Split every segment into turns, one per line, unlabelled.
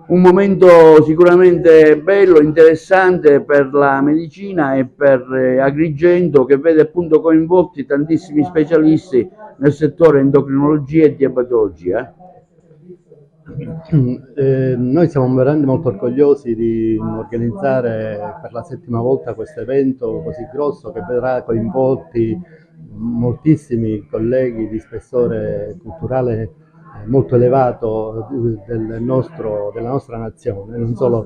un momento sicuramente bello, interessante per la medicina e per Agrigento, che vede appunto coinvolti tantissimi specialisti nel settore endocrinologia e diabetologia.
Noi siamo veramente molto orgogliosi di organizzare per la settima volta questo evento così grosso che vedrà coinvolti moltissimi colleghi di spessore culturale molto elevato della nostra nazione, non solo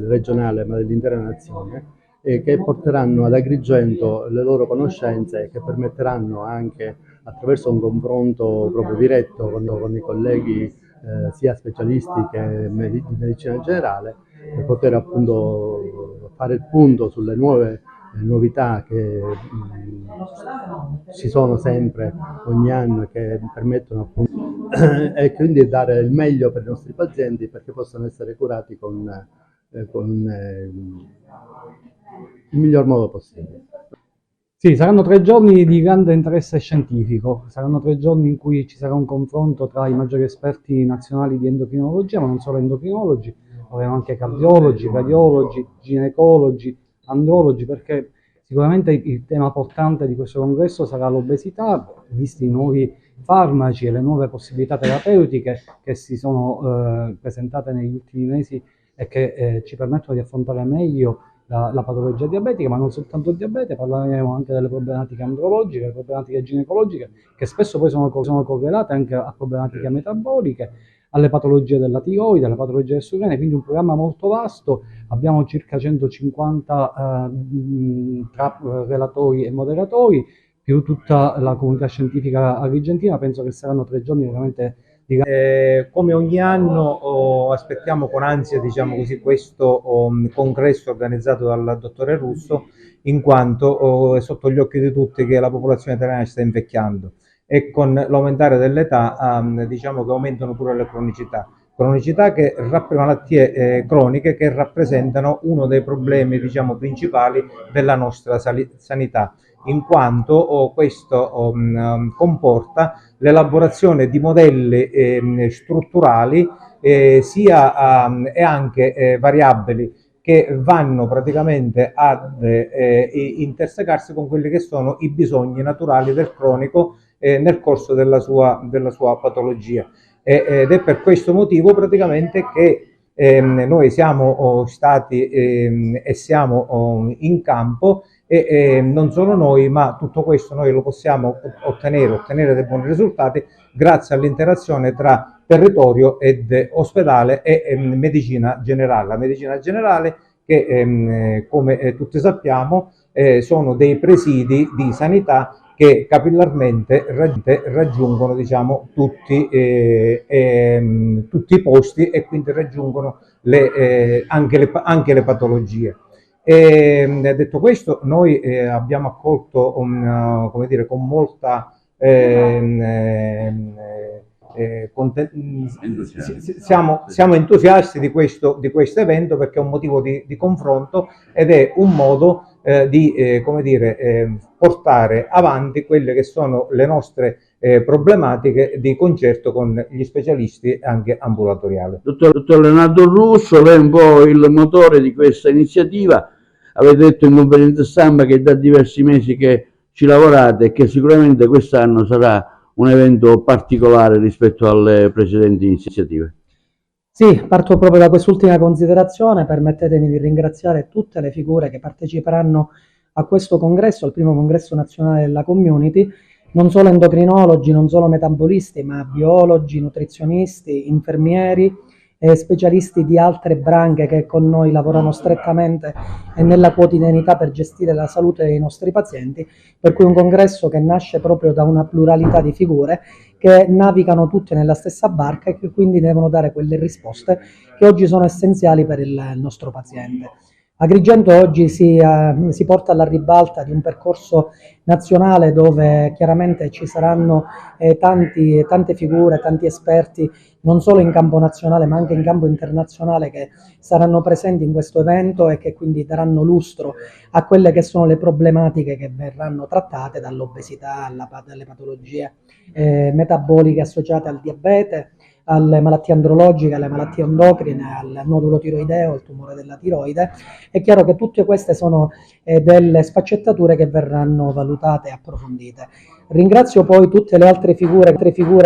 regionale ma dell'intera nazione, e che porteranno ad Agrigento le loro conoscenze e che permetteranno anche attraverso un confronto proprio diretto con i colleghi sia specialisti che di medicina generale, per poter appunto fare il punto sulle nuove novità che ci sono sempre ogni anno e che permettono appunto e quindi dare il meglio per i nostri pazienti perché possano essere curati con il miglior modo possibile.
Sì, saranno 3 giorni di grande interesse scientifico, saranno 3 giorni in cui ci sarà un confronto tra i maggiori esperti nazionali di endocrinologia, ma non solo endocrinologi, avremo anche cardiologi, radiologi, ginecologi, andrologi, perché sicuramente il tema portante di questo congresso sarà l'obesità, visti i nuovi farmaci e le nuove possibilità terapeutiche che si sono presentate negli ultimi mesi e che ci permettono di affrontare meglio la patologia diabetica, ma non soltanto il diabete, parleremo anche delle problematiche andrologiche, delle problematiche ginecologiche, che spesso poi sono correlate anche a problematiche metaboliche, alle patologie della tiroide, alle patologie del surrene, quindi un programma molto vasto. Abbiamo circa 150 tra relatori e moderatori, più tutta la comunità scientifica argentina. Penso che saranno 3 giorni veramente
come ogni anno aspettiamo con ansia, diciamo così, questo congresso organizzato dal dottore Russo, in quanto è sotto gli occhi di tutti che la popolazione italiana sta invecchiando e con l'aumentare dell'età diciamo che aumentano pure le cronicità che malattie croniche che rappresentano uno dei problemi, diciamo, principali della nostra sanità, in quanto questo comporta l'elaborazione di modelli strutturali sia e anche variabili che vanno praticamente ad intersecarsi con quelli che sono i bisogni naturali del cronico nel corso della sua patologia. Ed è per questo motivo praticamente che noi siamo stati e siamo in campo e non solo noi, ma tutto questo noi lo possiamo ottenere dei buoni risultati grazie all'interazione tra territorio ed ospedale e medicina generale. La medicina generale che come tutti sappiamo sono dei presidi di sanità che capillarmente raggiungono, diciamo, tutti i posti e quindi raggiungono anche le patologie. Detto questo, noi abbiamo accolto come dire, con molta siamo entusiasti di questo evento perché è un motivo di confronto ed è un modo di come dire, portare avanti quelle che sono le nostre problematiche di concerto con gli specialisti anche ambulatoriali.
Dottor Leonardo Russo, lei è un po' il motore di questa iniziativa. Avete detto in conferenza stampa che da diversi mesi che ci lavorate e che sicuramente quest'anno sarà un evento particolare rispetto alle precedenti iniziative.
Sì, parto proprio da quest'ultima considerazione. Permettetemi di ringraziare tutte le figure che parteciperanno a questo congresso, al primo congresso nazionale della community, non solo endocrinologi, non solo metabolisti, ma biologi, nutrizionisti, infermieri e specialisti di altre branche che con noi lavorano strettamente e nella quotidianità per gestire la salute dei nostri pazienti, per cui un congresso che nasce proprio da una pluralità di figure che navigano tutte nella stessa barca e che quindi devono dare quelle risposte che oggi sono essenziali per il nostro paziente. Agrigento oggi si porta alla ribalta di un percorso nazionale dove chiaramente ci saranno tante figure, tanti esperti, non solo in campo nazionale ma anche in campo internazionale, che saranno presenti in questo evento e che quindi daranno lustro a quelle che sono le problematiche che verranno trattate, dall'obesità alle patologie metaboliche associate al diabete, alle malattie andrologiche, alle malattie endocrine, al nodulo tiroideo, al tumore della tiroide. È chiaro che tutte queste sono delle sfaccettature che verranno valutate e approfondite. Ringrazio poi tutte le altre figure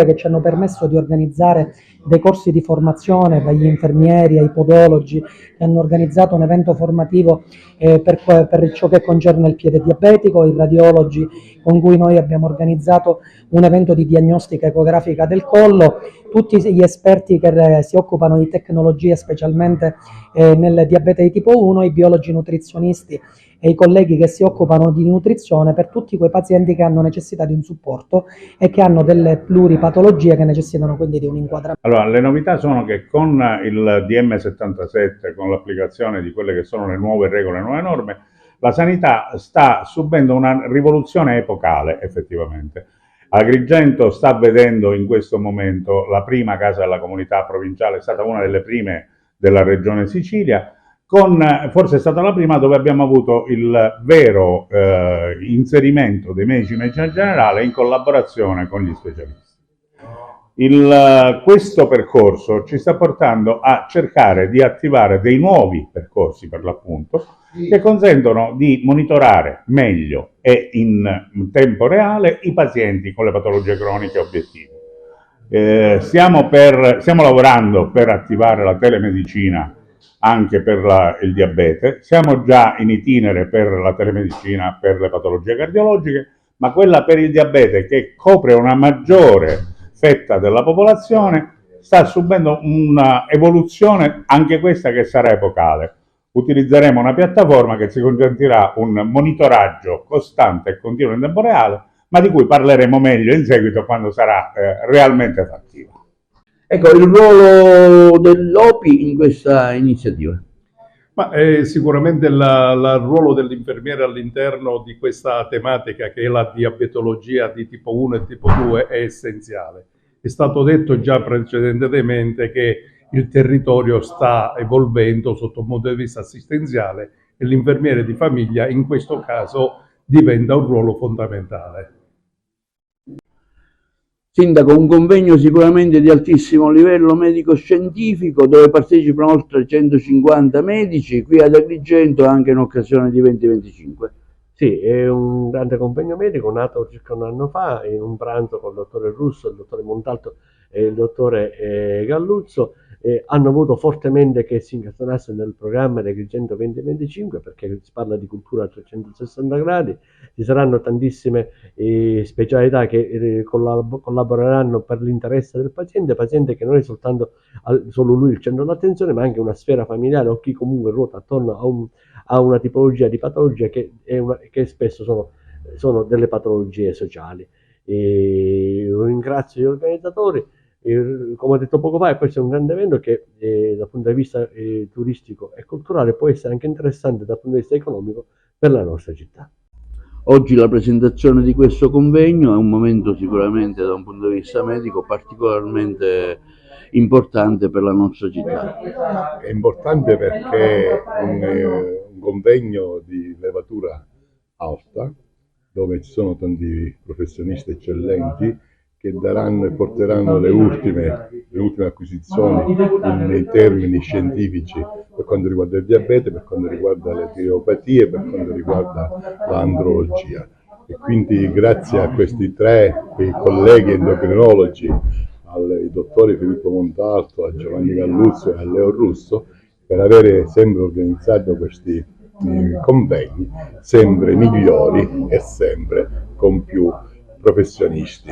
che ci hanno permesso di organizzare dei corsi di formazione, dagli infermieri ai podologi, che hanno organizzato un evento formativo per ciò che concerne il piede diabetico, i radiologi con cui noi abbiamo organizzato un evento di diagnostica ecografica del collo, tutti gli esperti che si occupano di tecnologie specialmente nel diabete di tipo 1, i biologi nutrizionisti e i colleghi che si occupano di nutrizione per tutti quei pazienti che hanno necessità di un supporto e che hanno delle pluripatologie che necessitano quindi di un inquadramento.
Allora, le novità sono che con il DM77, con l'applicazione di quelle che sono le nuove regole, le nuove norme, la sanità sta subendo una rivoluzione epocale, effettivamente. Agrigento sta vedendo in questo momento la prima casa della comunità provinciale, è stata una delle prime della regione Sicilia, forse è stata la prima dove abbiamo avuto il vero inserimento dei medici di medicina generale in collaborazione con gli specialisti. Questo percorso ci sta portando a cercare di attivare dei nuovi percorsi, per l'appunto, che consentono di monitorare meglio e in tempo reale i pazienti con le patologie croniche obiettive. Stiamo lavorando per attivare la telemedicina anche per il diabete, siamo già in itinere per la telemedicina per le patologie cardiologiche, ma quella per il diabete, che copre una maggiore fetta della popolazione, sta subendo una evoluzione, anche questa che sarà epocale. Utilizzeremo una piattaforma che ci consentirà un monitoraggio costante e continuo in tempo reale, ma di cui parleremo meglio in seguito quando sarà realmente fattiva.
Ecco, il ruolo dell'OPI in questa iniziativa.
Ma sicuramente il ruolo dell'infermiere all'interno di questa tematica, che è la diabetologia di tipo 1 e tipo 2, è essenziale. È stato detto già precedentemente che il territorio sta evolvendo sotto un punto di vista assistenziale e l'infermiere di famiglia in questo caso diventa un ruolo fondamentale.
Sindaco, un convegno sicuramente di altissimo livello medico-scientifico dove partecipano oltre 150 medici, qui ad Agrigento anche in occasione di 2025.
Sì, è un grande convegno medico nato circa un anno fa in un pranzo con il dottore Russo, il dottore Montalto e il dottore Galluzzo. Hanno voluto fortemente che si incastonasse nel programma di Agrigento 2025, perché si parla di cultura a 360 gradi, ci saranno tantissime specialità che collaboreranno per l'interesse del paziente che non è soltanto solo lui il centro dell'attenzione, ma anche una sfera familiare o chi comunque ruota attorno a una tipologia di patologia che spesso sono delle patologie sociali. Ringrazio gli organizzatori. Come ho detto poco fa, questo è un grande evento che dal punto di vista turistico e culturale può essere anche interessante dal punto di vista economico per la nostra città.
Oggi la presentazione di questo convegno è un momento sicuramente da un punto di vista medico particolarmente importante per la nostra città.
È importante perché è un convegno di levatura alta, dove ci sono tanti professionisti eccellenti che daranno e porteranno le ultime acquisizioni nei termini scientifici per quanto riguarda il diabete, per quanto riguarda le tireopatie, per quanto riguarda l'andrologia. E quindi grazie a questi quei colleghi endocrinologi, ai dottori Filippo Montalto, a Giovanni Galluzzo e a Leo Russo, per avere sempre organizzato questi convegni sempre migliori e sempre con più professionisti.